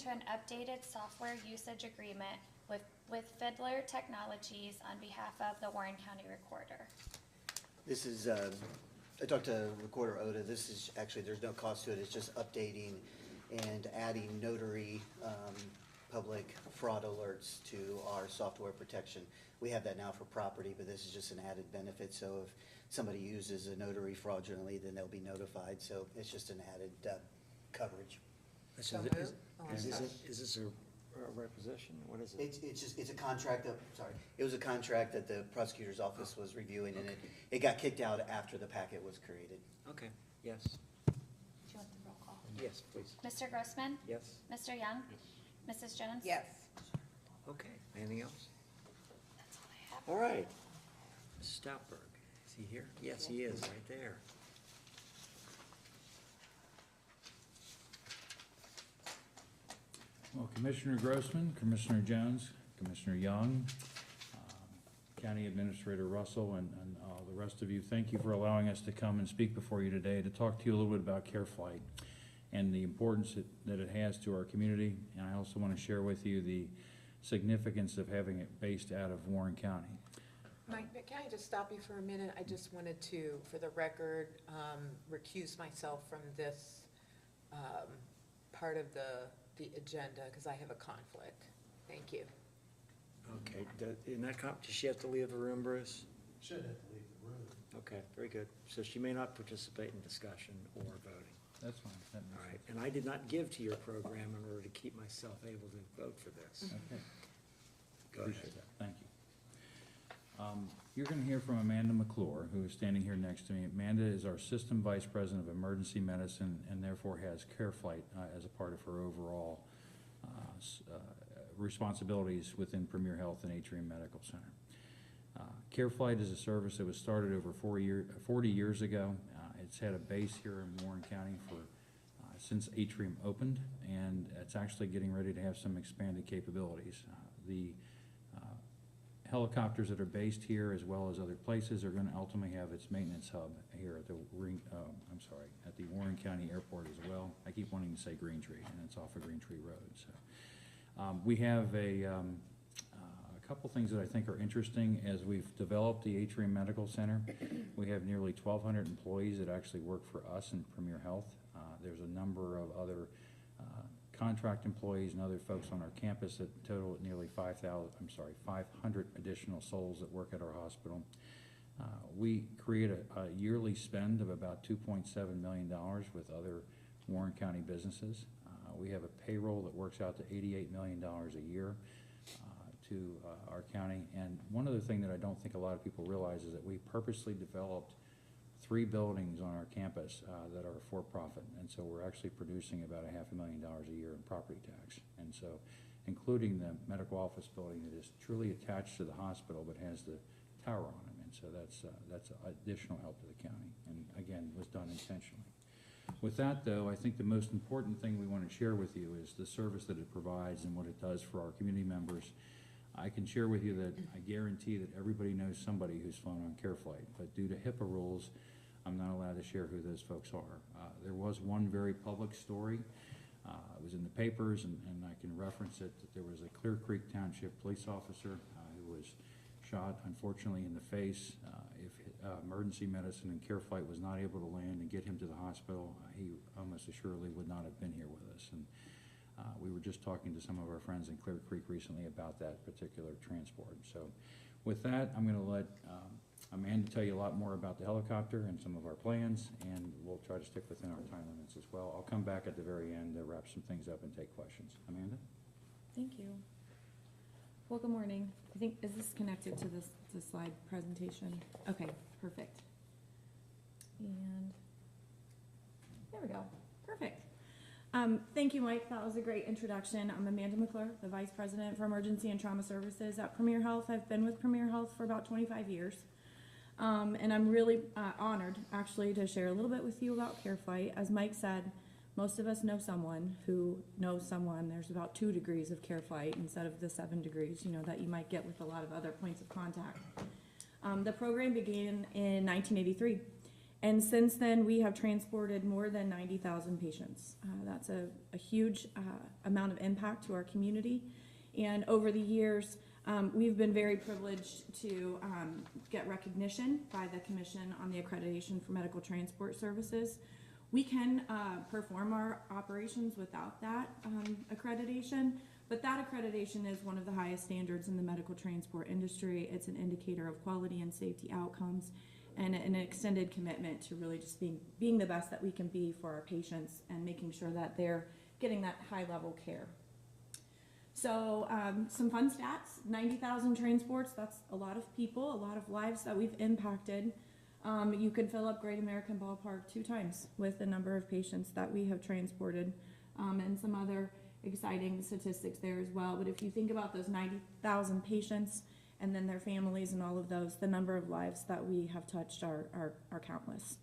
into an updated software usage agreement with Fiddler Technologies on behalf of the Warren County Recorder. This is, I talked to Recorder Oda. This is actually, there's no cost to it. It's just updating and adding notary public fraud alerts to our software protection. We have that now for property, but this is just an added benefit. So if somebody uses a notary fraudulently, then they'll be notified. So it's just an added coverage. So So th- moved. is this a requisition? What is it? It's a contract that, sorry, it was a contract that the prosecutor's office was reviewing, and it got kicked out after the packet was created. Okay, yes, Do you want the roll call? yes, please, Mr. Grossman? yes, Mr. Young? Mrs. Jones? Yes. okay, anything else? That's all I have. All right, Mrs. Stoutberg, is he here? Yes, he is, right there. Well, Commissioner Grossman, Commissioner Jones, Commissioner Young, County Administrator Russell, and the rest of you, thank you for allowing us to come and speak before you today to talk to you a little bit about CareFlight and the importance that it has to our community. And I also want to share with you the significance of having it based out of Warren County. Mike, can I just stop you for a minute? I just wanted to, for the record, recuse myself from this part of the agenda because I have a conflict. Thank you. Okay, in that does she have to leave the room, Bruce? Should have to leave the room. Okay, very good. So she may not participate in discussion or voting. That's fine. That All makes right, and I did not give to your program in order to keep myself able to vote for this. sense. Okay. Go ahead. Appreciate that, thank you. You're gonna hear from Amanda McClure, who is standing here next to me. Amanda is our System Vice President of Emergency Medicine and therefore has CareFlight as a part of her overall responsibilities within Premier Health and Atrium Medical Center. CareFlight is a service that was started over 40 years ago. It's had a base here in Warren County for since Atrium opened, and it's actually getting ready to have some expanded capabilities. The helicopters that are based here, as well as other places, are going to ultimately have its maintenance hub here at the at the Warren County Airport as well. I keep wanting to say Green Tree, and it's off of Green Tree Road. So we have a couple things that I think are interesting as we've developed the Atrium Medical Center. We have nearly 1,200 employees that actually work for us in Premier Health. There's a number of other contract employees and other folks on our campus that total at nearly 500 additional souls that work at our hospital. We create a yearly spend of about $2.7 million with other Warren County businesses. We have a payroll that works out to $88 million a year to our county. And one other thing that I don't think a lot of people realize is that we purposely developed 3 buildings on our campus that are for-profit, and so we're actually producing about $500,000 a year in property tax. And so, including the medical office building that is truly attached to the hospital but has the tower on it, and so that's additional help to the county, and again, was done intentionally. With that, though, I think the most important thing we want to share with you is the service that it provides and what it does for our community members. I can share with you that I guarantee that everybody knows somebody who's flown on CareFlight, but due to HIPAA rules, I'm not allowed to share who those folks are. There was one very public story. It was in the papers, and I can reference it, that there was a Clear Creek Township police officer who was shot, unfortunately, in the face. If emergency medicine and CareFlight was not able to land and get him to the hospital, he almost assuredly would not have been here with us. And we were just talking to some of our friends in Clear Creek recently about that particular transport. So with that, I'm going to let Amanda tell you a lot more about the helicopter and some of our plans, and we'll try to stick within our time limits as well. I'll come back at the very end to wrap some things up and take questions. Amanda? Thank you. Well, good morning. I think, is this connected to this, the slide presentation? Okay, perfect. And there we go. Perfect. Thank you, Mike. That was a great introduction. I'm Amanda McClure, the Vice President for Emergency and Trauma Services at Premier Health. I've been with Premier Health for about 25 years. And I'm really honored, actually, to share a little bit with you about CareFlight. As Mike said, most of us know someone who knows someone. There's about 2 degrees of CareFlight instead of the 7 degrees, that you might get with a lot of other points of contact. The program began in 1983. And since then, we have transported more than 90,000 patients. That's a huge amount of impact to our community. And over the years, we've been very privileged to get recognition by the Commission on the Accreditation for Medical Transport Services. We can perform our operations without that accreditation, but that accreditation is one of the highest standards in the medical transport industry. It's an indicator of quality and safety outcomes, and an extended commitment to really just being the best that we can be for our patients and making sure that they're getting that high level care. So some fun stats, 90,000 transports, that's a lot of people, a lot of lives that we've impacted. You could fill up Great American Ballpark 2 times with the number of patients that we have transported, and some other exciting statistics there as well. But if you think about those 90,000 patients and then their families and all of those, the number of lives that we have touched are countless.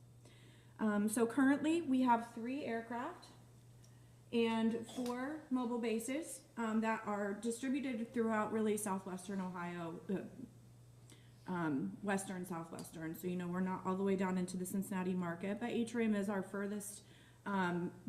So currently we have 3 aircraft and 4 mobile bases that are distributed throughout really southwestern Ohio, western, southwestern. So, we're not all the way down into the Cincinnati market, but Atrium is our furthest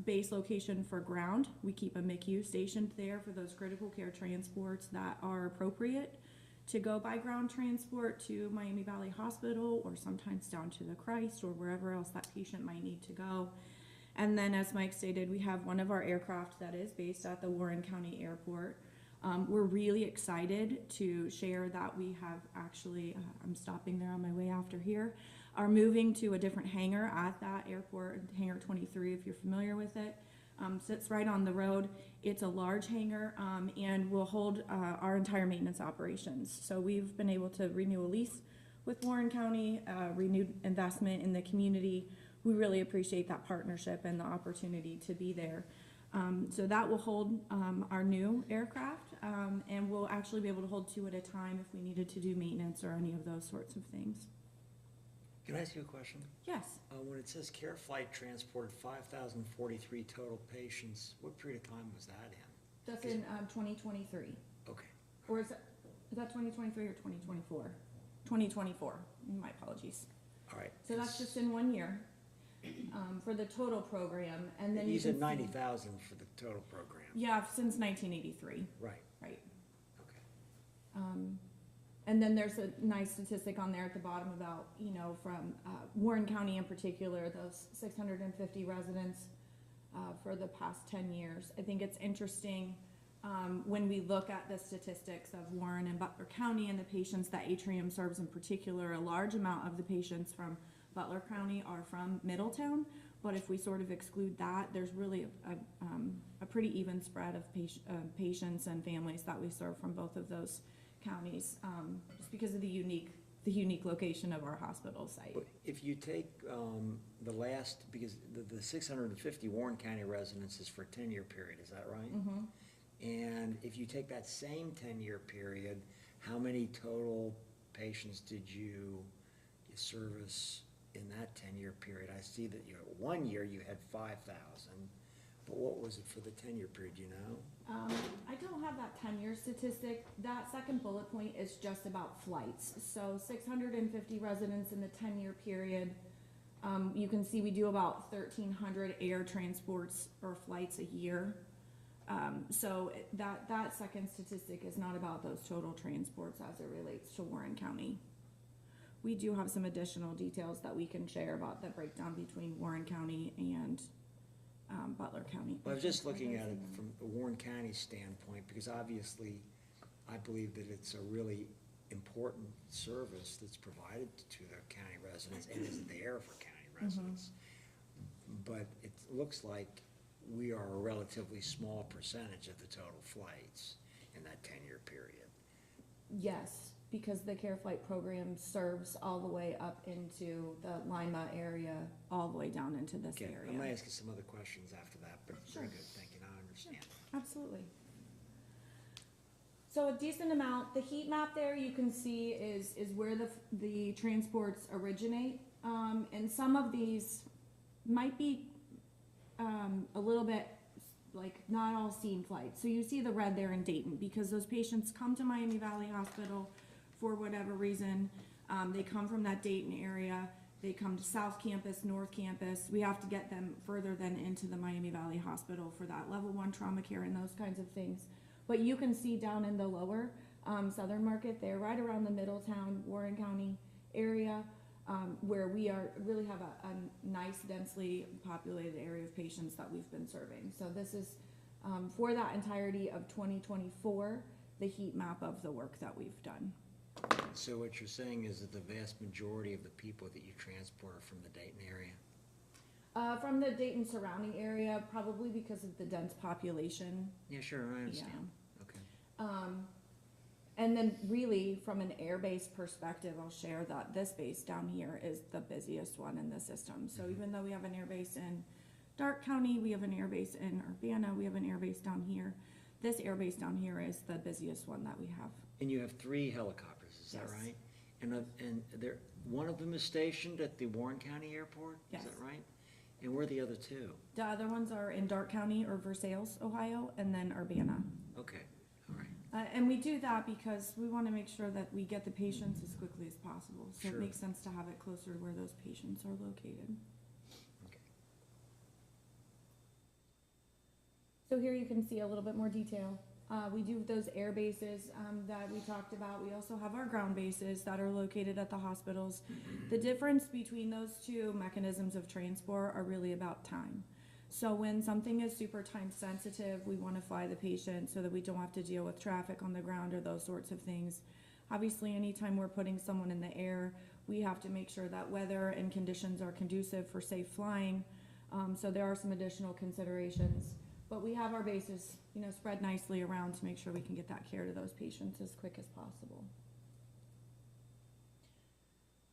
base location for ground. We keep a MICU stationed there for those critical care transports that are appropriate to go by ground transport to Miami Valley Hospital, or sometimes down to the Christ, or wherever else that patient might need to go. And then, as Mike stated, we have one of our aircraft that is based at the Warren County Airport. We're really excited to share that we have actually, I'm stopping there on my way after here, are moving to a different hangar at that airport, Hangar 23, if you're familiar with it. Sits right on the road. It's a large hangar, and will hold our entire maintenance operations. So we've been able to renew a lease with Warren County, renewed investment in the community. We really appreciate that partnership and the opportunity to be there. So that will hold our new aircraft, and we'll actually be able to hold 2 at a time if we needed to do maintenance or any of those sorts of things. Can I ask you a question? Yes. When it says Care Flight transported 5,043 total patients, what period of time was that in? That's in 2023. Okay. Or is that 2023 or 2024? 2024. My apologies. All right. So that's just in 1 year for the total program. And then You said can see- 90,000 for the total program. Yeah, since 1983. Right, Right. okay. And then there's a nice statistic on there at the bottom about, from Warren County in particular, those 650 residents for the past 10 years. I think it's interesting when we look at the statistics of Warren and Butler County and the patients that Atrium serves in particular. A large amount of the patients from Butler County are from Middletown, but if we sort of exclude that, there's really a pretty even spread of patients and families that we serve from both of those counties, just because of the unique location of our hospital site. But if you take the last, because the 650 Warren County residents is for a 10-year period, is that right? Mm-hmm. And if you take that same 10-year period, how many total patients did you service in that 10-year period? I see that 1 year you had 5,000, but what was it for the 10-year period, do you know? I don't have that 10-year statistic. That second bullet point is just about flights. So 650 residents in the 10-year period. You can see we do about 1,300 air transports or flights a year. So that second statistic is not about those total transports as it relates to Warren County. We do have some additional details that we can share about the breakdown between Warren County and Butler County. Well, I was just looking at it from the Warren County standpoint, because obviously I believe that it's a really important service that's provided to the county residents and is there for county residents. But it looks like we are a relatively small percentage of the total flights in that 10-year period. Yes, because the Care Flight program serves all the way up into the Lima area, all the way down into this Okay, area. I'm gonna ask you some other questions after that, but very Sure. good, thank you, now I understand. Absolutely. So a decent amount, the heat map there you can see is where the transports originate. And some of these might be a little bit like not all seen flights. So you see the red there in Dayton because those patients come to Miami Valley Hospital for whatever reason. They come from that Dayton area. They come to South Campus, North Campus. We have to get them further than into the Miami Valley Hospital for that level 1 trauma care and those kinds of things. But you can see down in the lower southern market there, right around the Middletown, Warren County area, where we really have a nice densely populated area of patients that we've been serving. So this is for that entirety of 2024, the heat map of the work that we've done. So what you're saying is that the vast majority of the people that you transport are from the Dayton area? From the Dayton surrounding area, probably because of the dense population. Yeah, sure, I understand. Okay. And then really, from an air base perspective, I'll share that this base down here is the busiest one in the system. So even though we have an air base in Darke County, we have an air base in Urbana, we have an air base down here. This air base down here is the busiest one that we have. And you have 3 helicopters, is that Yes. right? And one of them is stationed at the Warren County Airport? Yes. Is that right? And where are the other 2? The other ones are in Darke County or Versailles, Ohio, and then Urbana. Okay, all right. And we do that because we want to make sure that we get the patients as quickly as possible. So Sure. it makes sense to have it closer to where those patients are located. Okay. So here you can see a little bit more detail. We do those air bases that we talked about. We also have our ground bases that are located at the hospitals. The difference between those 2 mechanisms of transport are really about time. So when something is super time sensitive, we want to fly the patient so that we don't have to deal with traffic on the ground or those sorts of things. Obviously, anytime we're putting someone in the air, we have to make sure that weather and conditions are conducive for safe flying. So there are some additional considerations. But we have our bases, spread nicely around to make sure we can get that care to those patients as quick as possible.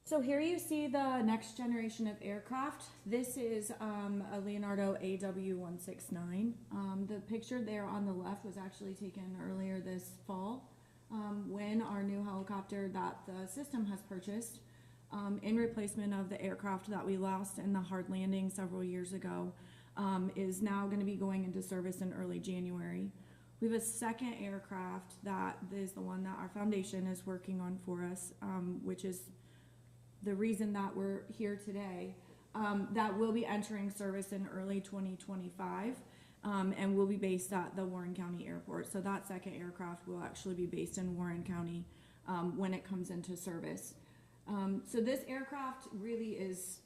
So here you see the next generation of aircraft. This is a Leonardo AW169. The picture there on the left was actually taken earlier this fall when our new helicopter that the system has purchased in replacement of the aircraft that we lost in the hard landing several years ago is now going to be going into service in early January. We have a second aircraft that is the one that our foundation is working on for us, which is the reason that we're here today, that will be entering service in early 2025 and will be based at the Warren County Airport. So that second aircraft will actually be based in Warren County when it comes into service. So this aircraft really is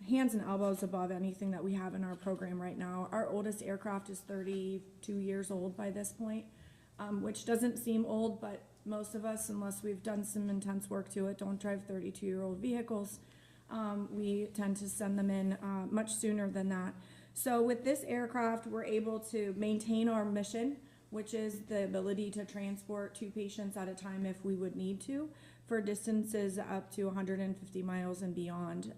hands and elbows above anything that we have in our program right now. Our oldest aircraft is 32 years old by this point, which doesn't seem old, but most of us, unless we've done some intense work to it, don't drive 32-year-old vehicles. We tend to send them in much sooner than that. So with this aircraft, we're able to maintain our mission, which is the ability to transport 2 patients at a time if we would need to, for distances up to 150 miles and beyond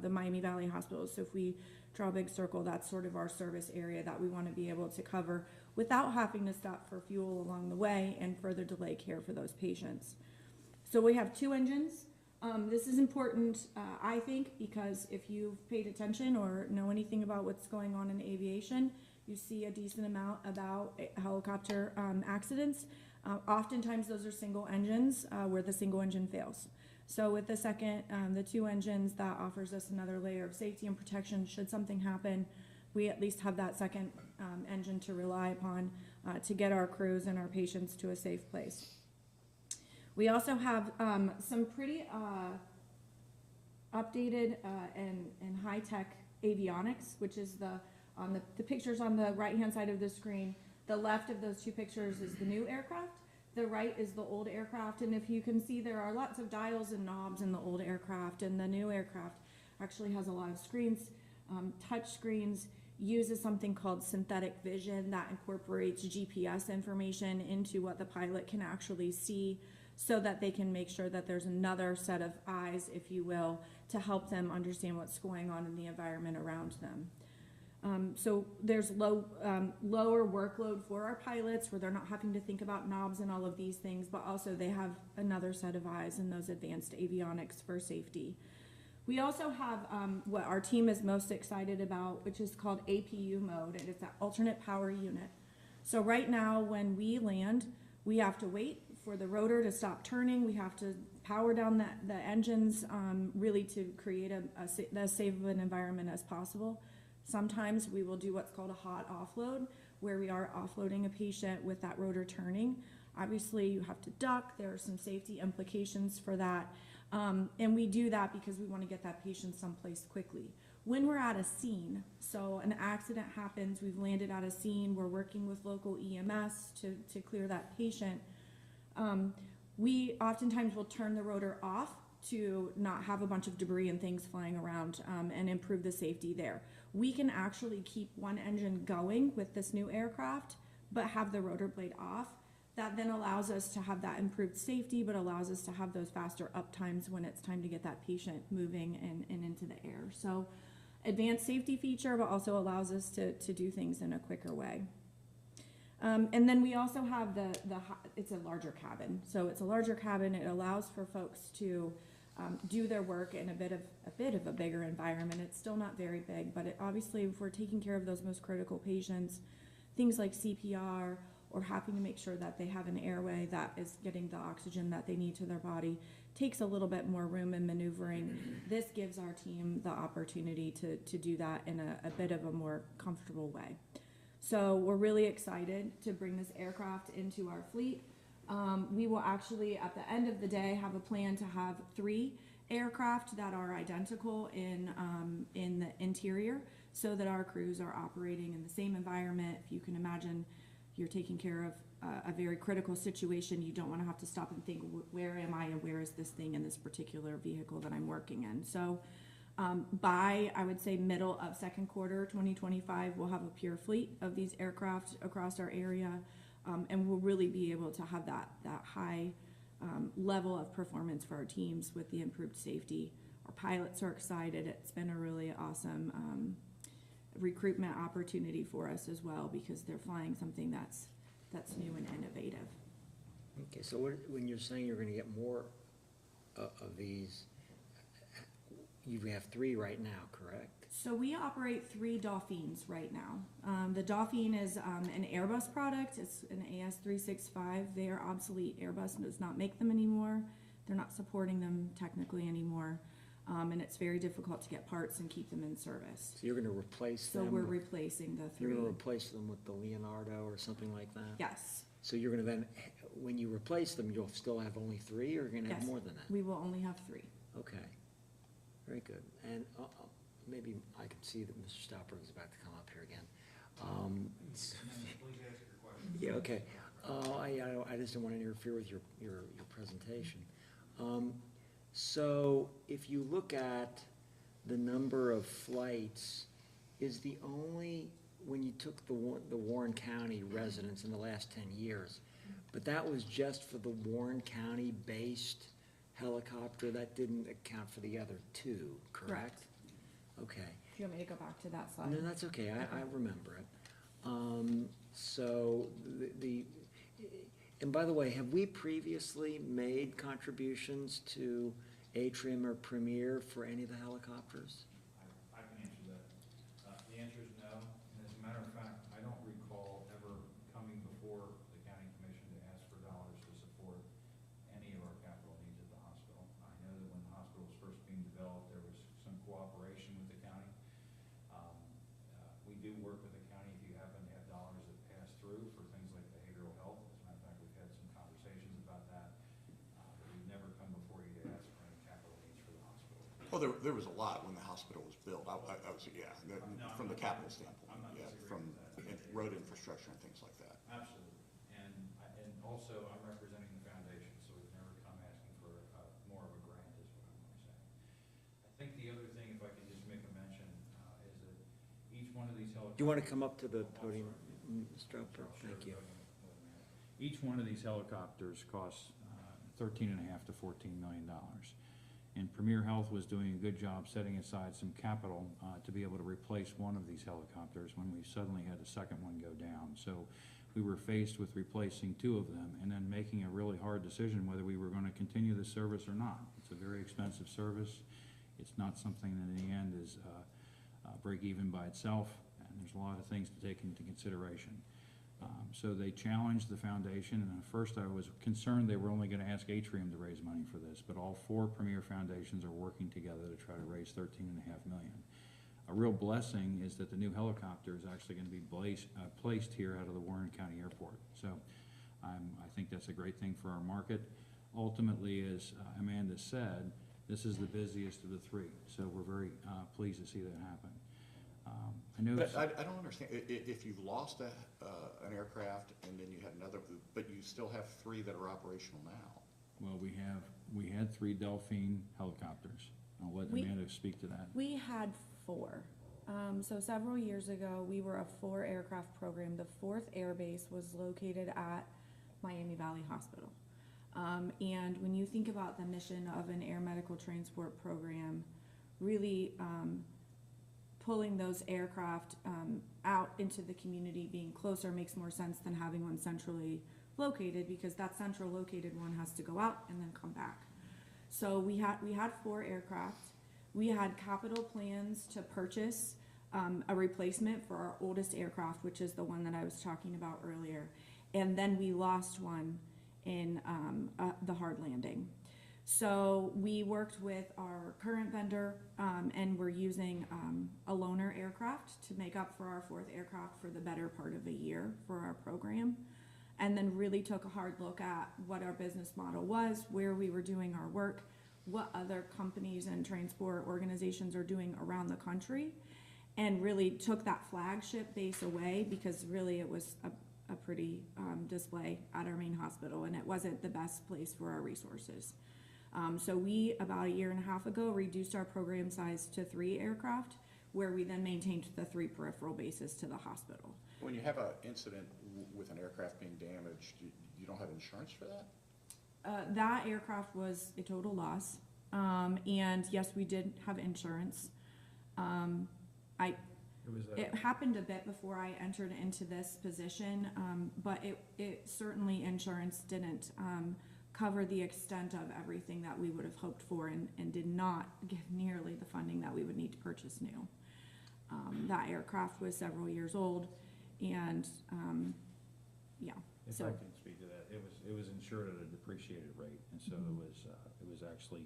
the Miami Valley hospitals. So if we draw a big circle, that's sort of our service area that we want to be able to cover without having to stop for fuel along the way and further delay care for those patients. So we have 2 engines. This is important, I think, because if you've paid attention or know anything about what's going on in aviation, you see a decent amount about helicopter accidents. Oftentimes those are single engines where the single engine fails. So with the second, the 2 engines, that offers us another layer of safety and protection. Should something happen, we at least have that second engine to rely upon to get our crews and our patients to a safe place. We also have some pretty updated and high-tech avionics, which is the pictures on the right-hand side of the screen. The left of those 2 pictures is the new aircraft. The right is the old aircraft, and if you can see, there are lots of dials and knobs in the old aircraft, and the new aircraft actually has a lot of screens, touch screens, uses something called synthetic vision that incorporates GPS information into what the pilot can actually see so that they can make sure that there's another set of eyes, if you will, to help them understand what's going on in the environment around them. So there's lower workload for our pilots where they're not having to think about knobs and all of these things, but also they have another set of eyes in those advanced avionics for safety. We also have what our team is most excited about, which is called APU mode, and it's that alternate power unit. So right now when we land, we have to wait for the rotor to stop turning, we have to power down the engines, really to create as safe of an environment as possible. Sometimes we will do what's called a hot offload, where we are offloading a patient with that rotor turning. Obviously, you have to duck. There are some safety implications for that. And we do that because we want to get that patient someplace quickly. When we're at a scene, so an accident happens, we've landed at a scene, we're working with local EMS to clear that patient, we oftentimes will turn the rotor off to not have a bunch of debris and things flying around, and improve the safety there. We can actually keep one engine going with this new aircraft, but have the rotor blade off. That then allows us to have that improved safety, but allows us to have those faster up times when it's time to get that patient moving and into the air. So advanced safety feature, but also allows us to do things in a quicker way. And then we also have it's a larger cabin. So it's a larger cabin. It allows for folks to do their work in a bit of a bigger environment. It's still not very big, but obviously if we're taking care of those most critical patients, things like CPR, or having to make sure that they have an airway that is getting the oxygen that they need to their body, takes a little bit more room and maneuvering. This gives our team the opportunity to do that in a bit of a more comfortable way. So we're really excited to bring this aircraft into our fleet. We will actually, at the end of the day, have a plan to have 3 aircraft that are identical in the interior, so that our crews are operating in the same environment. If you can imagine, you're taking care of a very critical situation, you don't want to have to stop and think, where am I and where is this thing in this particular vehicle that I'm working in? So by, I would say, middle of second quarter 2025, we'll have a pure fleet of these aircraft across our area, and we'll really be able to have that high level of performance for our teams with the improved safety. Our pilots are excited. It's been a really awesome recruitment opportunity for us as well, because they're flying something that's new and innovative. Okay, so when you're saying you're gonna get more of these, you have 3 right now, correct? So we operate 3 Dauphines right now. The Dauphine is an Airbus product. It's an AS365. They are obsolete. Airbus does not make them anymore. They're not supporting them technically anymore. And it's very difficult to get parts and keep them in service. So you're gonna replace So them? we're replacing the 3. You're gonna replace them with the Leonardo or something like that? Yes, So you're gonna then, when you replace them, you'll still have only 3, or you're gonna have Yes. more than that? we will only have 3. Okay, very good. And maybe I can see that Mr. Stopper is about to come up here again. Please ask your question. Yeah, okay. I just don't want to interfere with your presentation. So if you look at the number of flights, is the only, when you took the Warren County residents in the last 10 years, but that was just for the Warren County-based helicopter, that didn't account for the other 2, correct? Okay. Do you want me to go back to that slide? No, that's okay, I remember it. So and by the way, have we previously made contributions to Atrium or Premier for any of the helicopters? I can answer that. The answer is no, and as a matter of fact, I don't recall ever coming before the county commission to ask for dollars to support any of our capital needs at the hospital. I know that when the hospital was first being developed, there was some cooperation with the county. We do work with the county if you happen to have dollars that pass through for things like behavioral health. As a matter of fact, we've had some conversations about that, but we've never come before you to ask for any capital needs for the hospital. Well, there was a lot when the hospital was built. I was, yeah, from the capital standpoint, I'm not yeah, disagreeing from with that. road infrastructure and things like that. Absolutely, and also I'm representing the foundation, so we've never come asking for more of a grant, is what I'm going to say. I think the other thing, if I could just make a mention, is that each one of these helicopters. Do you want to come up to the podium, Mr. Stopper? Thank you. Each one of these helicopters costs $13.5 to $14 million. And Premier Health was doing a good job setting aside some capital to be able to replace one of these helicopters when we suddenly had a second one go down. So we were faced with replacing 2 of them and then making a really hard decision whether we were going to continue the service or not. It's a very expensive service. It's not something that in the end is break even by itself, and there's a lot of things to take into consideration. So they challenged the foundation, and at first I was concerned they were only gonna ask Atrium to raise money for this, but all four premier foundations are working together to try to raise 13.5 million. A real blessing is that the new helicopter is actually gonna be placed here out of the Warren County Airport. So I think that's a great thing for our market. Ultimately, as Amanda said, this is the busiest of the three, so we're very pleased to see that happen. I know. But I don't understand, if you've lost an aircraft and then you had another, but you still have three that are operational now. Well, we had 3 Delphine helicopters. I'll let We- Amanda speak to that. We had 4. So several years ago, we were a 4 aircraft program. The 4th air base was located at Miami Valley Hospital. And when you think about the mission of an air medical transport program, really pulling those aircraft out into the community, being closer, makes more sense than having one centrally located, because that central located one has to go out and then come back. So we had 4 aircraft. We had capital plans to purchase a replacement for our oldest aircraft, which is the one that I was talking about earlier. And then we lost one in the hard landing. So we worked with our current vendor, and we're using a loaner aircraft to make up for our 4th aircraft for the better part of a year for our program. And then really took a hard look at what our business model was, where we were doing our work, what other companies and transport organizations are doing around the country, and really took that flagship base away, because really it was a pretty display at our main hospital, and it wasn't the best place for our resources. So we, about a year and a half ago, reduced our program size to 3 aircraft, where we then maintained the 3 peripheral bases to the hospital. When you have an incident with an aircraft being damaged, you don't have insurance for that? That aircraft was a total loss, and yes, we did have insurance. It happened a bit before I entered into this position, but it certainly, insurance didn't cover the extent of everything that we would have hoped for, and did not give nearly the funding that we would need to purchase new. That aircraft was several years old, and yeah. If So I can speak to that, it was insured at a depreciated rate, and so it was actually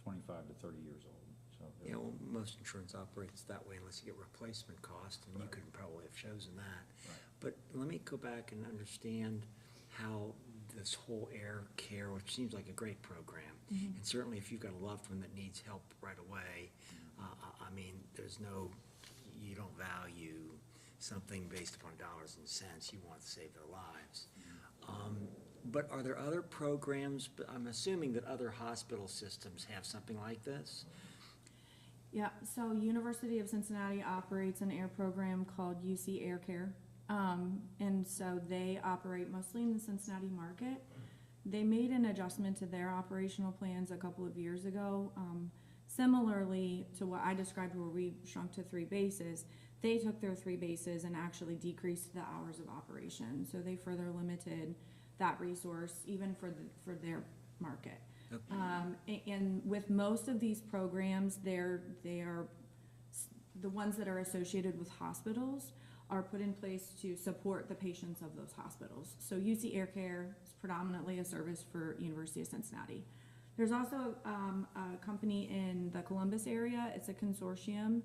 25 to 30 years old, so. Yeah, well, most insurance operates that way unless you get replacement cost, and you Right. could probably have chosen that. Right. But let me go back and understand how this whole air care, which seems like a great program, Mhm. and certainly if you've got a loved one that needs help right away, I mean, you don't value something based upon dollars and cents, you want to save their lives. But are there other programs, but I'm assuming that other hospital systems have something like this? Yeah, so University of Cincinnati operates an air program called UC Air Care. And so they operate mostly in the Cincinnati market. They made an adjustment to their operational plans a couple of years ago. Similarly to what I described, where we shrunk to 3 bases, they took their 3 bases and actually decreased the hours of operation. So they further limited that resource, even for their market. And with most of these programs, they are the ones that are associated with hospitals are put in place to support the patients of those hospitals. So UC Air Care is predominantly a service for University of Cincinnati. There's also a company in the Columbus area. It's a consortium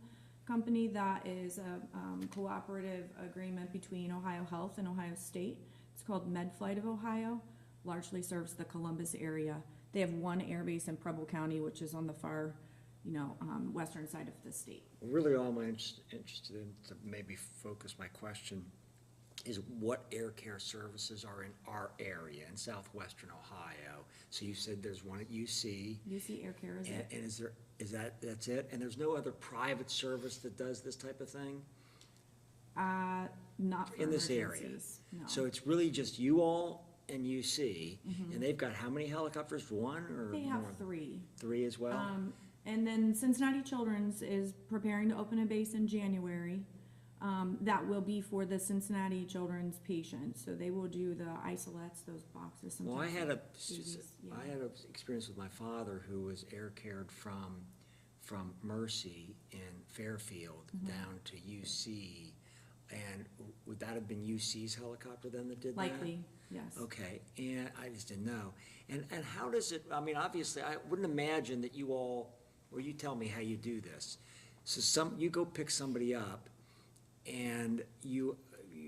company that is a cooperative agreement between Ohio Health and Ohio State. It's called MedFlight of Ohio, largely serves the Columbus area. They have 1 airbase in Preble County, which is on the far, western side of the state. Really, all I'm interested in, to maybe focus my question, is what air care services are in our area, in southwestern Ohio? So you said there's one at UC. UC Air Care is it? And that's it? And there's no other private service that does this type of thing? Not for In this area? emergencies, no. So it's really just you all and UC, and they've got how many helicopters? 1 or They have more? 3. 3 as well? And then Cincinnati Children's is preparing to open a base in January. That will be for the Cincinnati Children's patients. So they will do the isolates, those boxes. Well, I sometimes had babies, yeah. an experience with my father who was air cared from Mercy in Fairfield down to UC And would that have been UC's helicopter then that did that? Likely, yes. Okay, and I just didn't know. And how does it, I mean, obviously, I wouldn't imagine that you all, or you tell me how you do this. So you go pick somebody up, and you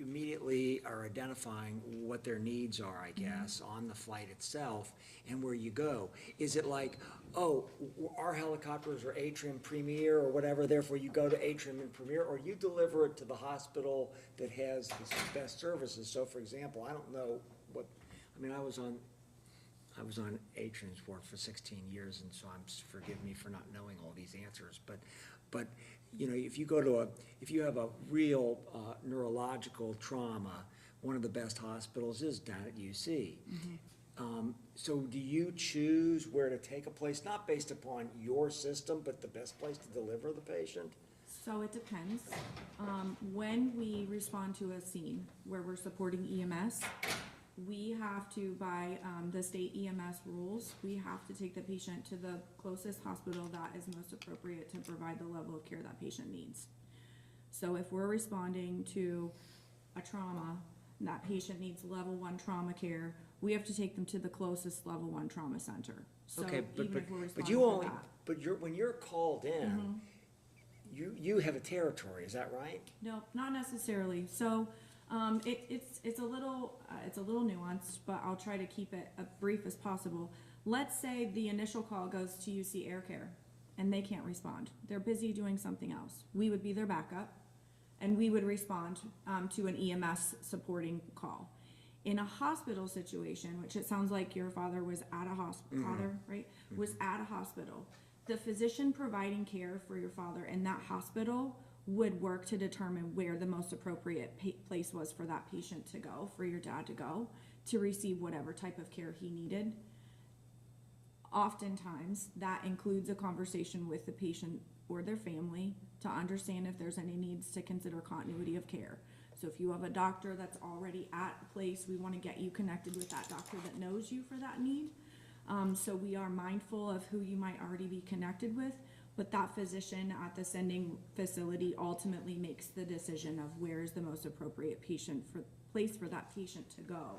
immediately are identifying what their needs are, I guess, on the flight itself, and where you go. Is it like, oh, our helicopters are Atrium Premier or whatever, therefore you go to Atrium and Premier, or you deliver it to the hospital that has the best services? So for example, I don't know what, I mean, I was on Atrium's board for 16 years, and so forgive me for not knowing all these answers, but you know, if you have a real neurological trauma, one of the best hospitals is down at UC. So do you choose where to take a place, not based upon your system, but the best place to deliver the patient? So it depends. When we respond to a scene where we're supporting EMS, we have to, by the state EMS rules, we have to take the patient to the closest hospital that is most appropriate to provide the level of care that patient needs. So if we're responding to a trauma, and that patient needs level 1 trauma care, we have to take them to the closest level 1 trauma center. So Okay, even if we're but responding you for only, that. but when you're called in, you have a territory, is that right? No, not necessarily. So, it's a little nuanced, but I'll try to keep it as brief as possible. Let's say the initial call goes to UC Air Care, and they can't respond. They're busy doing something else. We would be their backup, and we would respond to an EMS supporting call. In a hospital situation, which it sounds like your father was at a hospital, was at a hospital. The physician providing care for your father in that hospital would work to determine where the most appropriate place was for that patient to go, for your dad to go, to receive whatever type of care he needed. Oftentimes, that includes a conversation with the patient or their family to understand if there's any needs to consider continuity of care. So if you have a doctor that's already at a place, we want to get you connected with that doctor that knows you for that need. So we are mindful of who you might already be connected with, but that physician at the sending facility ultimately makes the decision of where is the most appropriate place for that patient to go.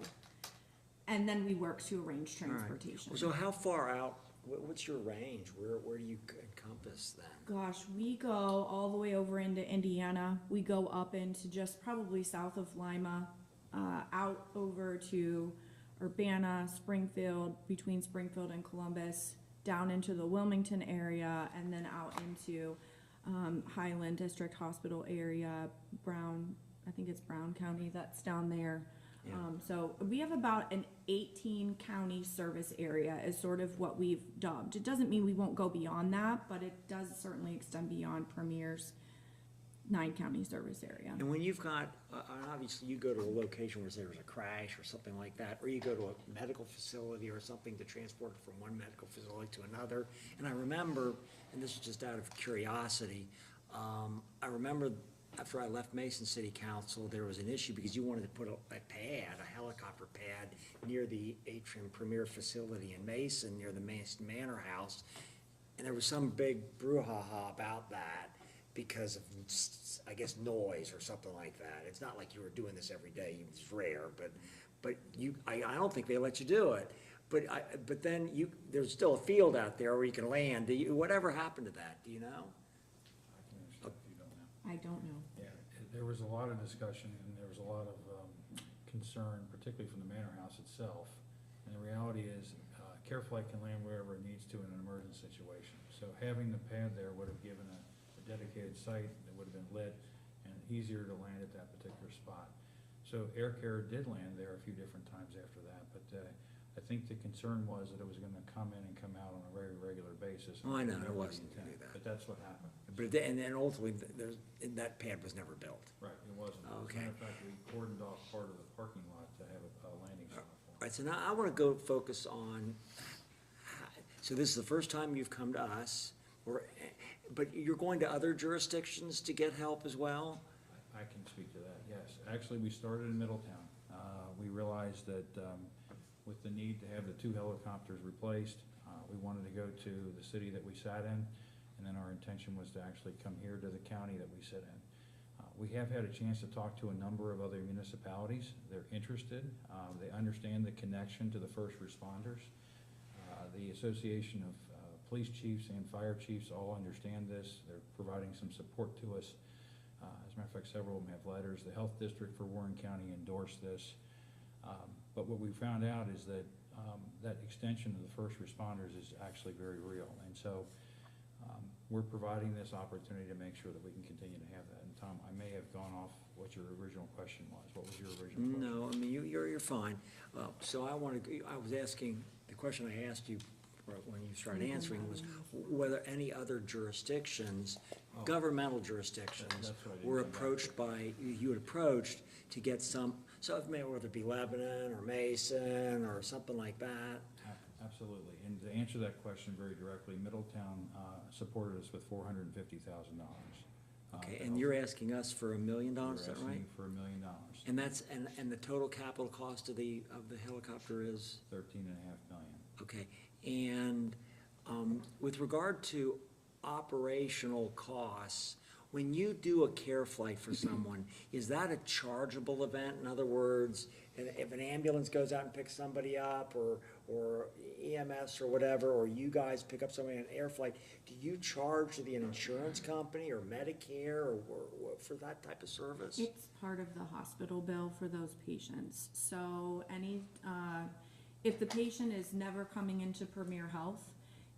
And then we work to arrange All right. transportation. So how far out, what's your range? Where do you encompass then? Gosh, we go all the way over into Indiana. We go up into just probably south of Lima, out over to Urbana, Springfield, between Springfield and Columbus, down into the Wilmington area, and then out into Highland District Hospital area, I think it's Brown County that's down there. Yeah. So we have about an 18 county service area is sort of what we've dubbed. It doesn't mean we won't go beyond that, but it does certainly extend beyond Premier's 9 county service area. And when you've got, obviously you go to a location where there's a crash or something like that, or you go to a medical facility or something to transport it from one medical facility to another. And I remember, and this is just out of curiosity, I remember after I left Mason City Council, there was an issue because you wanted to put a helicopter pad near the Atrium Premier facility in Mason, near the Mason Manor House. And there was some big brouhaha about that because of, I guess, noise or something like that. It's not like you were doing this every day, it's rare, but I don't think they let you do it. But then there's still a field out there where you can land. Whatever happened to that, do you know? I can understand if you don't know. I don't know. Yeah, there was a lot of discussion and there was a lot of concern, particularly from the Manor House itself. And the reality is, CareFlight can land wherever it needs to in an emergency situation. So having the pad there would have given a dedicated site that would have been lit and easier to land at that particular spot. So Air Care did land there a few different times after that, but I think the concern was that it was gonna come in and come out on a very regular basis. Oh, I know, it That wasn't the to do intent, that. But that's what happened. And then ultimately, that pad was never built. Right, it wasn't. As a Okay. matter of fact, we cordoned off part of the parking lot to have a landing spot for All right, so now I want to go focus on, so this is the first time you've come to us, but you're going to other jurisdictions to get help as well? I can speak to that, yes. Actually, we started in Middletown. We realized that with the need to have the 2 helicopters replaced, we wanted to go to the city that we sat in, and then our intention was to actually come here to the county that we sit in. We have had a chance to talk to a number of other municipalities. They're interested. They understand the connection to the first responders. The Association of Police Chiefs and Fire Chiefs all understand this. They're providing some support to us. As a matter of fact, several of them have letters. The Health District for Warren County endorsed this. But what we found out is that that extension of the first responders is actually very real. And so we're providing this opportunity to make sure that we can continue to have that. And Tom, I may have gone off what your original question was. What was your original question? No, I mean, you're fine. So I was asking, the question I asked you when you started answering was whether any other jurisdictions, governmental jurisdictions, That's what I didn't were come back approached by, you had approached to get some, so it may, whether it be Lebanon or Mason or something like that. Absolutely. And to answer that question very directly, Middletown supported us with $450,000. Okay, and you're asking us for $1 million, We're is that asking right? you for $1 million. And that's, and the total capital cost of the helicopter is? 13.5 million. Okay, and with regard to operational costs, when you do a care flight for someone, is that a chargeable event? In other words, if an ambulance goes out and picks somebody up, or EMS or whatever, or you guys pick up somebody on an air flight, do you charge the insurance company or Medicare or for that type of service? It's part of the hospital bill for those patients. So if the patient is never coming into Premier Health,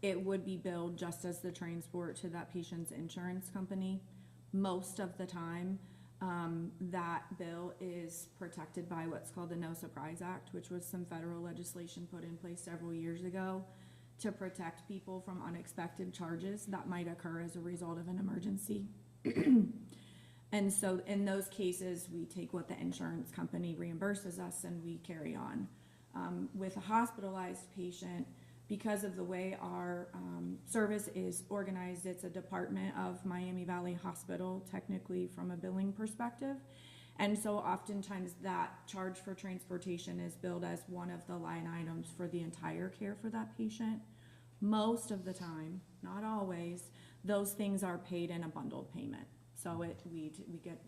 it would be billed just as the transport to that patient's insurance company. Most of the time, that bill is protected by what's called the No Surprise Act, which was some federal legislation put in place several years ago to protect people from unexpected charges that might occur as a result of an emergency. And so in those cases, we take what the insurance company reimburses us and we carry on. With a hospitalized patient, because of the way our service is organized, it's a department of Miami Valley Hospital, technically from a billing perspective. And so oftentimes that charge for transportation is billed as one of the line items for the entire care for that patient. Most of the time, not always, those things are paid in a bundled payment. So we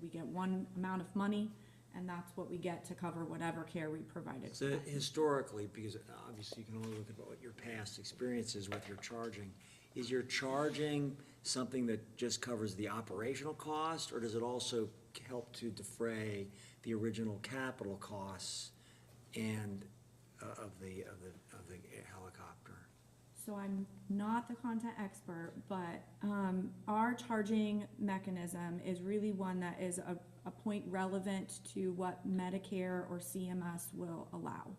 get one amount of money, and that's what we get to cover whatever care we provided. So historically, because obviously you can only look at what your past experience is with your charging, is your charging something that just covers the operational cost, or does it also help to defray the original capital costs and of the helicopter? So I'm not the content expert, but our charging mechanism is really one that is a point relevant to what Medicare or CMS will allow.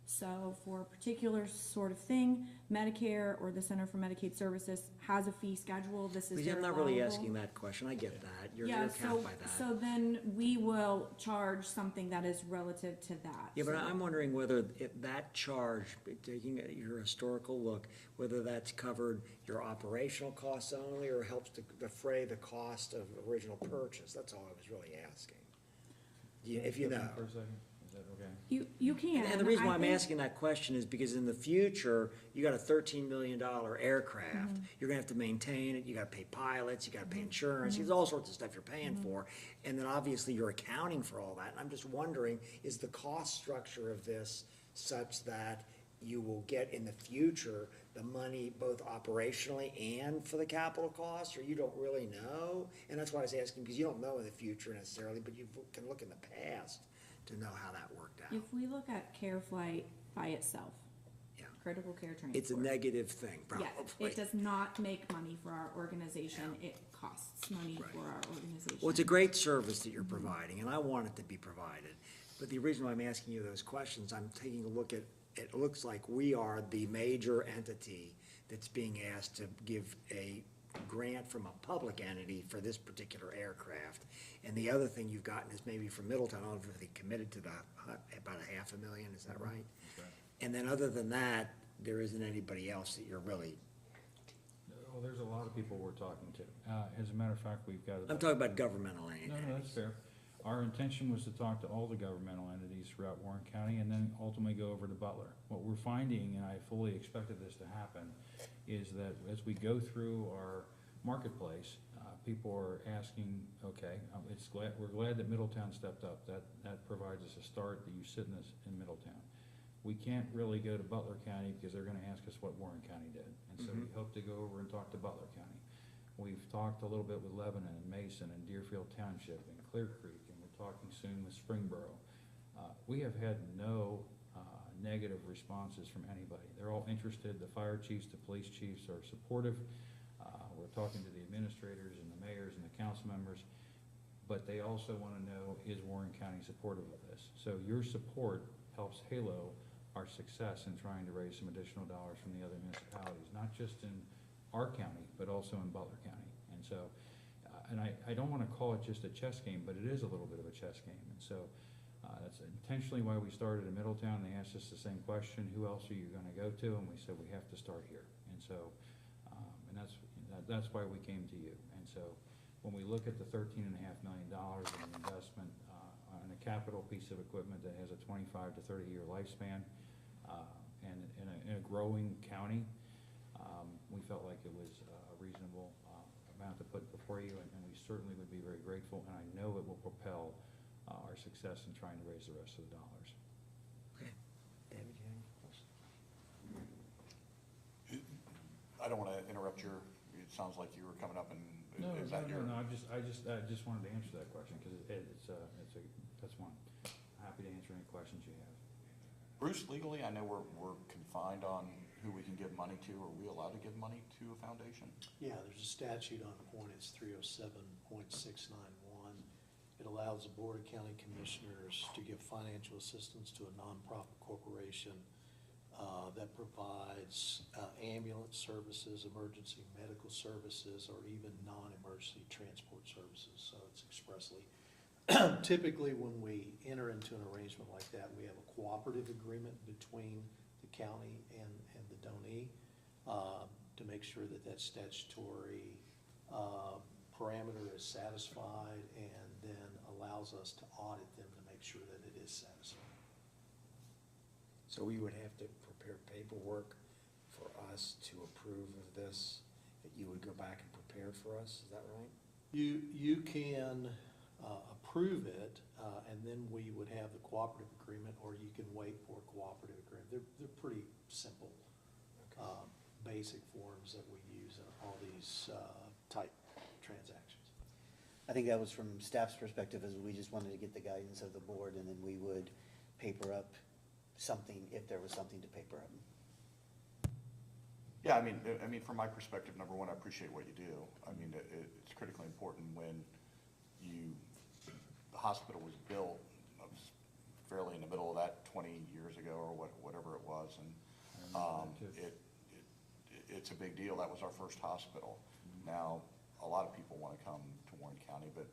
So for a particular sort of thing, Medicare or the Center for Medicaid Services has a fee schedule. This is Because their I'm not really allowable. asking that question, I get that, you're Yeah, capped by that. so then we will charge something that is relative to that. Yeah, but So- I'm wondering whether if that charge, taking your historical look, whether that's covered your operational costs only or helps to defray the cost of original purchase, that's all I was really asking. If you know. For a second, is that okay? You can. And the reason why I I'm think- asking that question is because in the future, you got a $13 million aircraft. You're gonna have to maintain it, you gotta pay pilots, you gotta pay insurance, there's all sorts of stuff you're paying for. And then obviously you're accounting for all that. And I'm just wondering, is the cost structure of this such that you will get in the future the money both operationally and for the capital costs, or you don't really know? And that's why I was asking, because you don't know in the future necessarily, but you can look in the past to know how that worked out. If we look at CareFlight by itself, Yeah. critical care transport. It's a negative thing, probably. Yeah, it does not make money for our organization, it costs money Right. for our organization. Well, it's a great service that you're providing, and I want it to be provided. But the reason why I'm asking you those questions, I'm taking a look at, it looks like we are the major entity that's being asked to give a grant from a public entity for this particular aircraft. And the other thing you've gotten is maybe from Middletown, I don't know if they committed to about $500,000, is that right? That's right. And then other than that, there isn't anybody else that you're really, Well, there's a lot of people we're talking to. As a matter of fact, we've got. I'm talking about governmental entities. No, that's fair. Our intention was to talk to all the governmental entities throughout Warren County and then ultimately go over to Butler. What we're finding, and I fully expected this to happen, is that as we go through our marketplace, people are asking, okay, we're glad that Middletown stepped up. That provides us a start that you sit in Middletown. We can't really go to Butler County because they're gonna ask us what Warren County did. And so we hope to go over and talk to Butler County. We've talked a little bit with Lebanon and Mason and Deerfield Township and Clear Creek, and we're talking soon with Springboro. We have had no negative responses from anybody. They're all interested. The fire chiefs, the police chiefs are supportive. We're talking to the administrators and the mayors and the council members, but they also want to know, is Warren County supportive of this? So your support helps halo our success in trying to raise some additional dollars from the other municipalities, not just in our county, but also in Butler County. And so, and I don't want to call it just a chess game, but it is a little bit of a chess game. And so that's intentionally why we started in Middletown. They asked us the same question, who else are you going to go to? And we said, we have to start here. And so, and that's why we came to you. And so when we look at the $13.5 million in an investment on a capital piece of equipment that has a 25 to 30-year lifespan, and in a growing county, we felt like it was a reasonable amount to put before you, and we certainly would be very grateful, and I know it will propel our success in trying to raise the rest of the dollars. Okay. David, you have any questions? I don't wanna interrupt it sounds like you were coming up and, is that your? No, I just wanted to answer that question, because that's one. Happy to answer any questions you have. Bruce, legally, I know we're confined on who we can give money to. Are we allowed to give money to a foundation? Yeah, there's a statute on point, it's 307.691. It allows the Board of County Commissioners to give financial assistance to a nonprofit corporation that provides ambulance services, emergency medical services, or even non-emergency transport services. So it's expressly, typically when we enter into an arrangement like that, we have a cooperative agreement between the county and the donee to make sure that that statutory parameter is satisfied, and then allows us to audit them to make sure that it is satisfied. So we would have to prepare paperwork for us to approve of this, that you would go back and prepare for us, is that right? You can approve it, and then we would have the cooperative agreement, or you can wait for a cooperative agreement. They're pretty simple, basic forms that we use in all these type transactions. I think that was from staff's perspective, is we just wanted to get the guidance of the board, and then we would paper up something if there was something to paper up. Yeah, I mean, from my perspective, number one, I appreciate what you do. I mean, it's critically important when the hospital was built, fairly in the middle of that 20 years ago or whatever it was, and it's a big deal. That was our first hospital. Now, a lot of people want to come to Warren County, but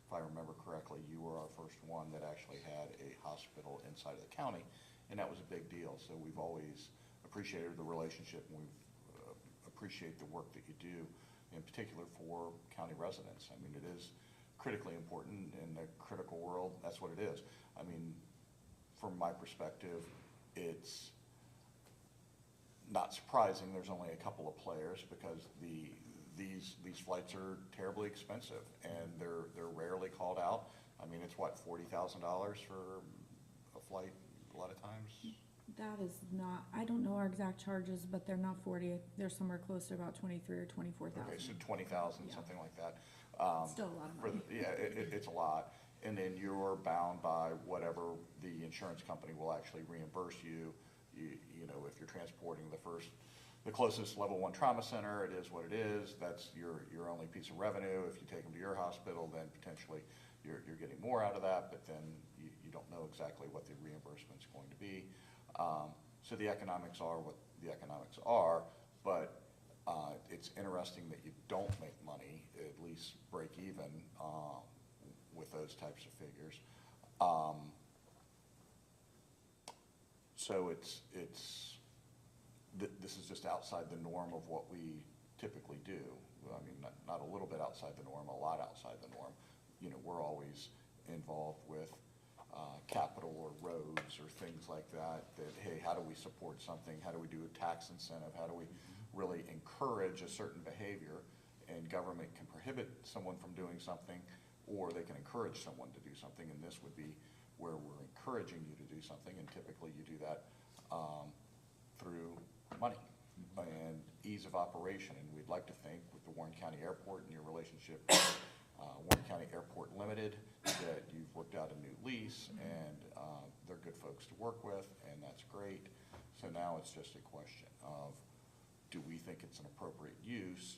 if I remember correctly, you were our first one that actually had a hospital inside of the county, and that was a big deal. So we've always appreciated the relationship, and we appreciate the work that you do, in particular for county residents. I mean, it is critically important in the critical world. That's what it is. I mean, from my perspective, it's not surprising there's only a couple of players, because these flights are terribly expensive, and they're rarely called out. I mean, it's what, $40,000 for a flight a lot of times? That is not, I don't know our exact charges, but they're not 40, they're somewhere close to about 23 or 24,000. Okay, so 20,000, Yeah. something like that. Still a lot of money. Yeah, it's a lot. And then you're bound by whatever the insurance company will actually reimburse you. You know, if you're transporting the closest level 1 trauma center, it is what it is. That's your only piece of revenue. If you take them to your hospital, then potentially you're getting more out of that, but then you don't know exactly what the reimbursement's going to be. So the economics are what the economics are, but it's interesting that you don't make money, at least break even with those types of figures. So this is just outside the norm of what we typically do. I mean, not a little bit outside the norm, a lot outside the norm. You know, we're always involved with capital or roads or things like that, hey, how do we support something? How do we do a tax incentive? How do we really encourage a certain behavior? And government can prohibit someone from doing something, or they can encourage someone to do something, and this would be where we're encouraging you to do something, and typically you do that through money and ease of operation. And we'd like to think with the Warren County Airport and your relationship with Warren County Airport Limited, that you've worked out a new lease, and they're good folks to work with, and that's great. So now it's just a question of, do we think it's an appropriate use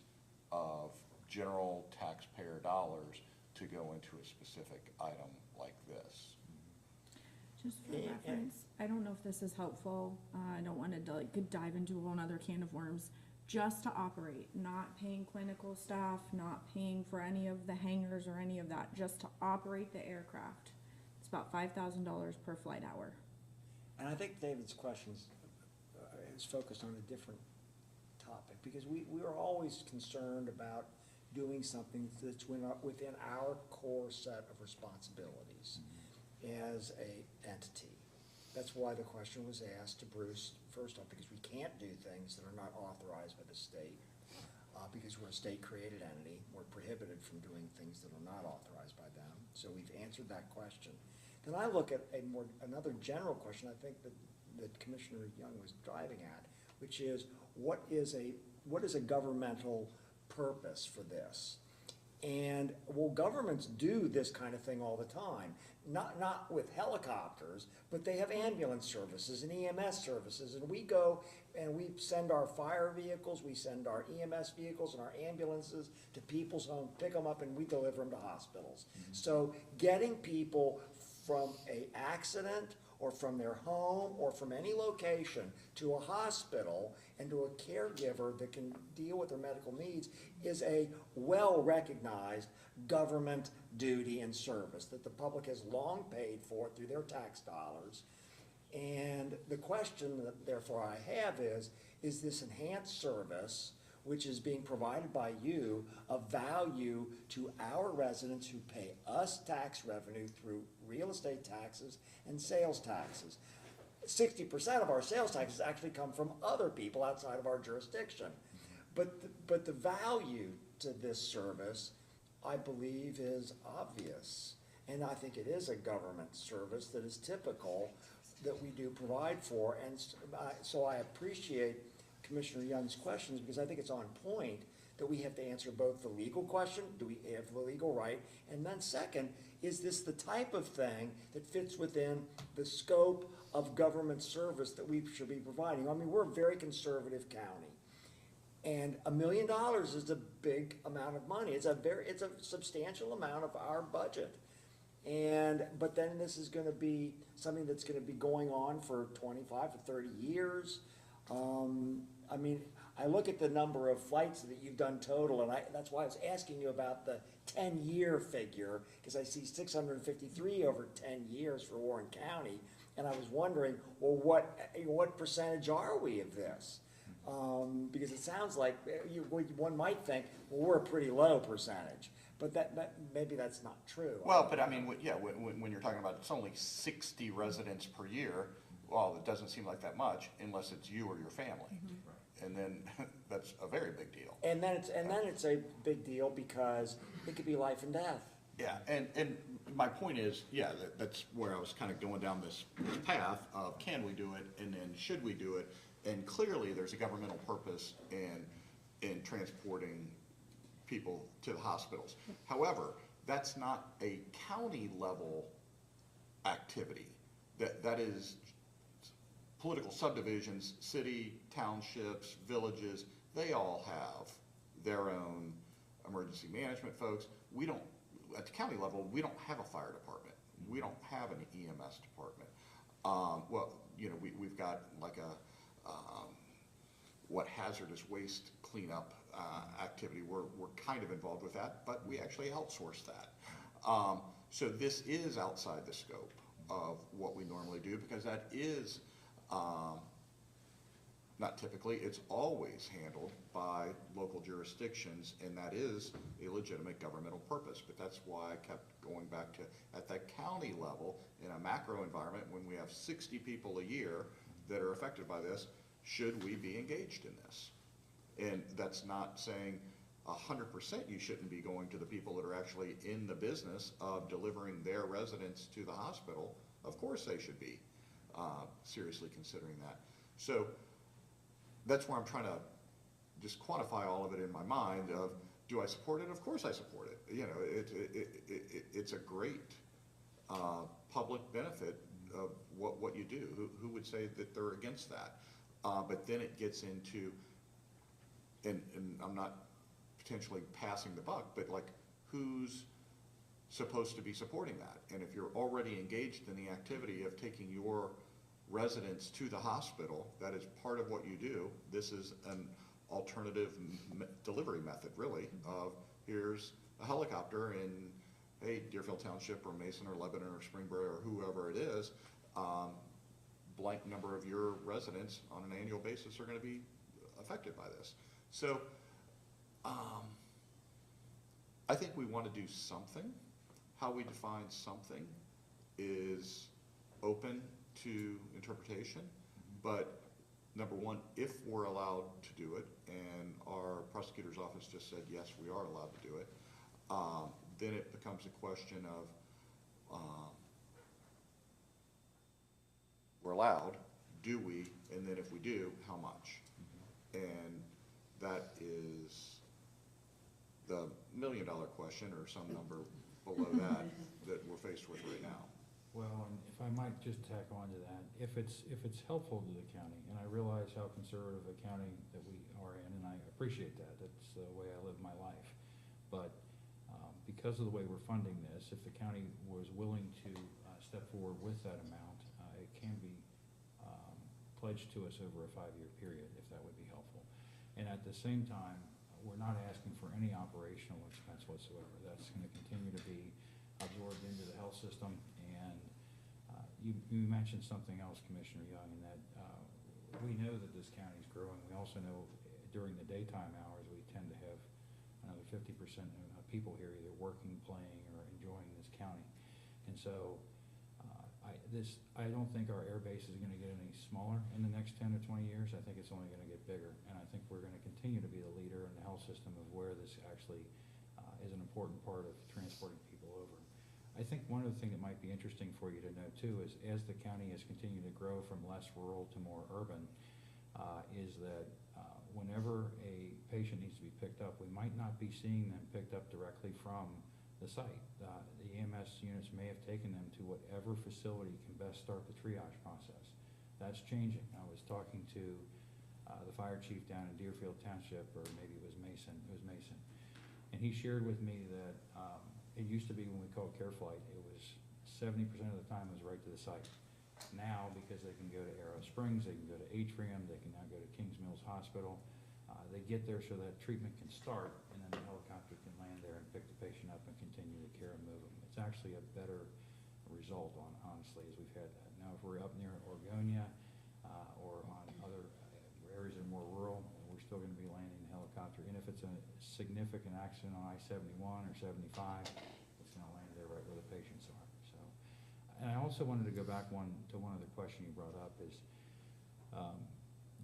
of general taxpayer dollars to go into a specific item like this? Just for reference, I don't know if this is helpful, I don't wanna dive into a whole nother can of worms. Just to operate, not paying clinical staff, not paying for any of the hangars or any of that, just to operate the aircraft. It's about $5,000 per flight hour. And I think David's question is focused on a different topic, because we are always concerned about doing something that's within our core set of responsibilities as a entity. That's why the question was asked to Bruce, first off, because we can't do things that are not authorized by the state, because we're a state-created entity. We're prohibited from doing things that are not authorized by them. So we've answered that question. Then I look at another general question, I think that Commissioner Young was driving at, which is, what is a governmental purpose for this? And, well, governments do this kind of thing all the time. Not with helicopters, but they have ambulance services and EMS services, and we go and we send our fire vehicles, we send our EMS vehicles and our ambulances to people's homes, pick them up, and we deliver them to hospitals. So getting people from an accident or from their home or from any location to a hospital and to a caregiver that can deal with their medical needs is a well-recognized government duty and service that the public has long paid for through their tax dollars. And the question that therefore I have is this enhanced service, which is being provided by you, of value to our residents who pay us tax revenue through real estate taxes and sales taxes. 60% of our sales taxes actually come from other people outside of our jurisdiction. But the value to this service, I believe, is obvious. And I think it is a government service that is typical that we do provide for. And so I appreciate Commissioner Young's questions, because I think it's on point that we have to answer both the legal question, do we have the legal right? And then second, is this the type of thing that fits within the scope of government service that we should be providing? I mean, we're a very conservative county. And $1 million is a big amount of money. It's a substantial amount of our budget. But then this is gonna be something that's gonna be going on for 25 to 30 years. I mean, I look at the number of flights that you've done total, and that's why I was asking you about the 10-year figure, because I see 653 over 10 years for Warren County, and I was wondering, well, what percentage are we of this? Because it sounds like one might think, well, we're a pretty low percentage, but maybe that's not true. Well, but I mean, when you're talking about it's only 60 residents per year, well, it doesn't seem like that much unless it's you or your family. And then that's a very big deal. And then it's a big deal because it could be life and death. Yeah, and my point is, that's where I was kind of going down this path of, can we do it, and then should we do it? And clearly, there's a governmental purpose in transporting people to the hospitals. However, that's not a county level activity. That is political subdivisions, city, townships, villages, they all have their own emergency management folks. We don't, at the county level, we don't have a fire department. We don't have an EMS department. Well, you know, we've got like what hazardous waste cleanup activity. We're kind of involved with that, but we actually outsource that. So this is outside the scope of what we normally do, because that is not typically, it's always handled by local jurisdictions, and that is a legitimate governmental purpose. But that's why I kept going back to, at the county level, in a macro environment, when we have 60 people a year that are affected by this, should we be engaged in this? And that's not saying 100% you shouldn't be going to the people that are actually in the business of delivering their residents to the hospital. Of course they should be seriously considering that. So that's where I'm trying to just quantify all of it in my mind of, do I support it? Of course I support it. You know, it's a great public benefit of what you do. Who would say that they're against that? But then it gets into, and I'm not potentially passing the buck, but like, who's supposed to be supporting that? And if you're already engaged in the activity of taking your residents to the hospital, that is part of what you do. This is an alternative delivery method, really, of here's a helicopter in, hey, Deerfield Township or Mason or Lebanon or Springboro or whoever it is, blank number of your residents on an annual basis are going to be affected by this. So I think we want to do something. How we define something is open to interpretation, but number one, if we're allowed to do it, and our prosecutor's office just said, yes, we are allowed to do it, then it becomes a question of, we're allowed, do we, and then if we do, how much? And that is the $1,000,000 question, or some number below that we're faced with right now. Well, and if I might just tack on to that, if it's helpful to the county, and I realize how conservative a county that we are in, and I appreciate that, that's the way I live my life. But because of the way we're funding this, if the county was willing to step forward with that amount, it can be pledged to us over a 5-year period, if that would be helpful. And at the same time, we're not asking for any operational expense whatsoever. That's going to continue to be absorbed into the health system. And you mentioned something else, Commissioner Young, in that we know that this county is growing. We also know during the daytime hours, we tend to have another 50% of people here either working, playing, or enjoying this county. And so I don't think our air base is going to get any smaller in the next 10 or 20 years. I think it's only going to get bigger. And I think we're going to continue to be the leader in the health system of where this actually is an important part of transporting people over. I think one of the things that might be interesting for you to know too is, as the county has continued to grow from less rural to more urban, is that whenever a patient needs to be picked up, we might not be seeing them picked up directly from the site. The EMS units may have taken them to whatever facility can best start the triage process. That's changing. I was talking to the fire chief down in Deerfield Township, or maybe it was Mason, and he shared with me that it used to be, when we called CareFlight, it was 70% of the time it was right to the site. Now, because they can go to Arrow Springs, they can go to Atrium, they can now go to Kings Mills Hospital, they get there so that treatment can start, and then the helicopter can land there and pick the patient up and continue the care and move them. It's actually a better result, honestly, as we've had that. Now, if we're up near Orgonia or on other areas that are more rural, we're still going to be landing the helicopter. And if it's a significant accident on I-71 or 75, it's going to land there right where the patients are. So, and I also wanted to go back to one other question you brought up is,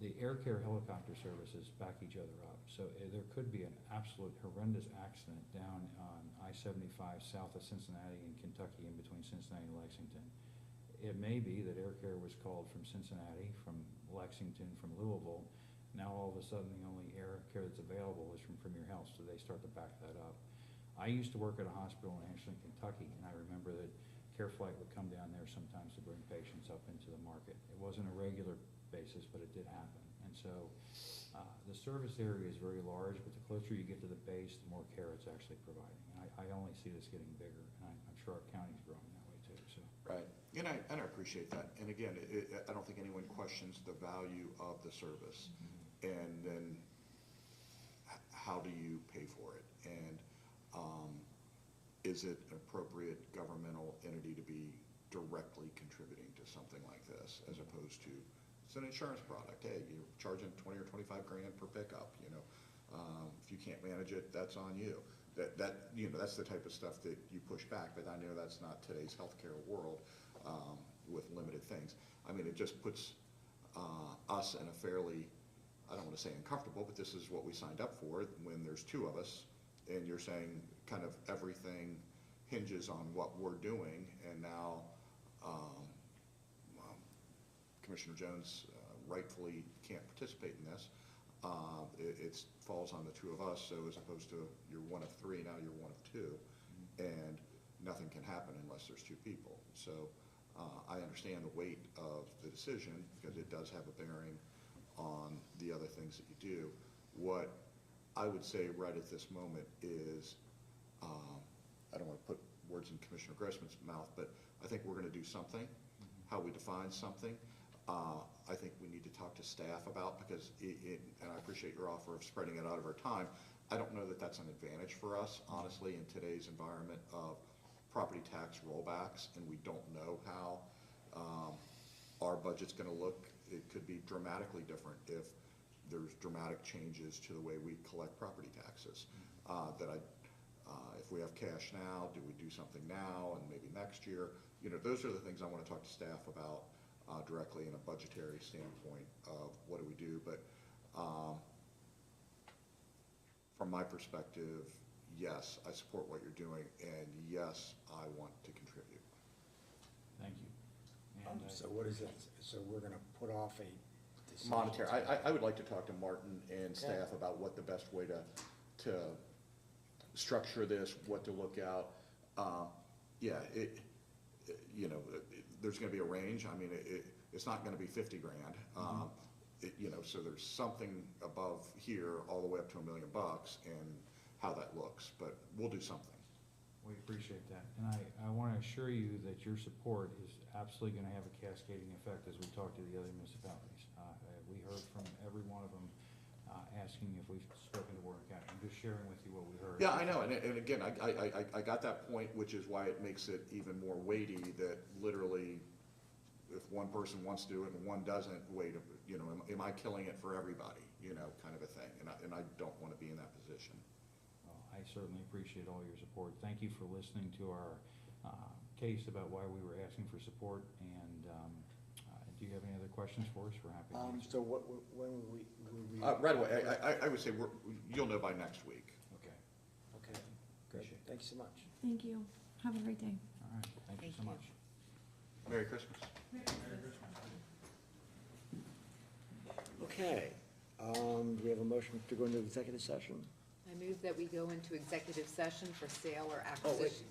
the air care helicopter services back each other up. So there could be an absolute horrendous accident down on I-75 south of Cincinnati in Kentucky, in between Cincinnati and Lexington. It may be that air care was called from Cincinnati, from Lexington, from Louisville. Now all of a sudden the only air care that's available is from Premier Health, so they start to back that up. I used to work at a hospital in Ashland, Kentucky, and I remember that CareFlight would come down there sometimes to bring patients up into the market. It wasn't a regular basis, but it did happen. And so the service area is very large, but the closer you get to the base, the more care it's actually providing. And I only see this getting bigger, and I'm sure our county's growing that way too. So. Right, and I appreciate that. And again, I don't think anyone questions the value of the service. And then how do you pay for it? And is it an appropriate governmental entity to be directly contributing to something like this, as opposed to, it's an insurance product. Hey, you're charging 20 or 25 grand per pickup, you know. If you can't manage it, that's on you. You know, that's the type of stuff that you push back, but I know that's not today's healthcare world with limited things. I mean, it just puts us in a fairly I don't wanna say uncomfortable, but this is what we signed up for, when there's two of us, and you're saying kind of everything hinges on what we're doing, and now, Commissioner Jones rightfully can't participate in this. It falls on the two of us, so as opposed to you're one of three, now you're one of two, and nothing can happen unless there's two people. So I understand the weight of the decision, because it does have a bearing on the other things that you do. What I would say right at this moment is, I don't want to put words in Commissioner Grossman's mouth, but I think we're going to do something. How we define something, I think we need to talk to staff about, because and I appreciate your offer of spreading it out over time. I don't know that that's an advantage for us, honestly, in today's environment of property tax rollbacks, and we don't know how our budget's going to look. It could be dramatically different if there's dramatic changes to the way we collect property taxes. If we have cash now, do we do something now and maybe next year? You know, those are the things I want to talk to staff about directly in a budgetary standpoint of what do we do. But from my perspective, yes, I support what you're doing, and yes, I want to contribute. Thank you. And, So what is it? So we're gonna put off a decision? Monetary, I would like to talk to Martin and staff about what the best way to structure this, what to look out. Yeah, you know, there's gonna be a range. I mean, it's not gonna be 50 grand. You know, so there's something above here all the way up to $1 million, and how that looks, but we'll do something. We appreciate that, and I want to assure you that your support is absolutely going to have a cascading effect as we talk to the other municipalities. We heard from every one of them asking if we've spoken to Warren County. I'm just sharing with you what we heard. Yeah, I know, and again, I got that point, which is why it makes it even more weighty that literally, if one person wants to do it and one doesn't, wait, you know, am I killing it for everybody, you know, kind of a thing, and I don't want to be in that position. Well, I certainly appreciate all your support. Thank you for listening to our case about why we were asking for support, and do you have any other questions for us? We're happy to answer. So when will we? Right away, I would say you'll know by next week. Okay, Okay, good. Appreciate it. Thank you so much. Thank you. Have a great day. all right, thank you so much. Merry Christmas. Okay, do we have a motion to go into executive session? I move that we go into executive session for sale or Oh, wait. acquisition.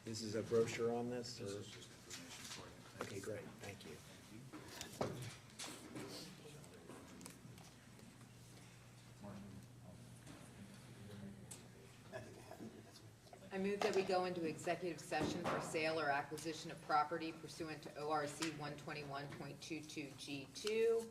This is a brochure on this, or? This is just information for you. Okay, great, thank you. I move that we go into executive session for sale or acquisition of property pursuant to ORC 121.22G2,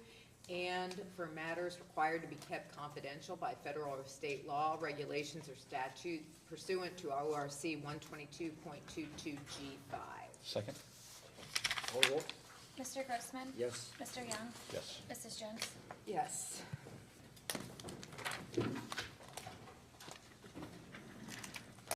and for matters required to be kept confidential by federal or state law, regulations, or statute pursuant to ORC 122.22G5. Second? Call roll? Mr. Grossman? Yes. Mr. Young? Yes. Mrs. Jones? Yes.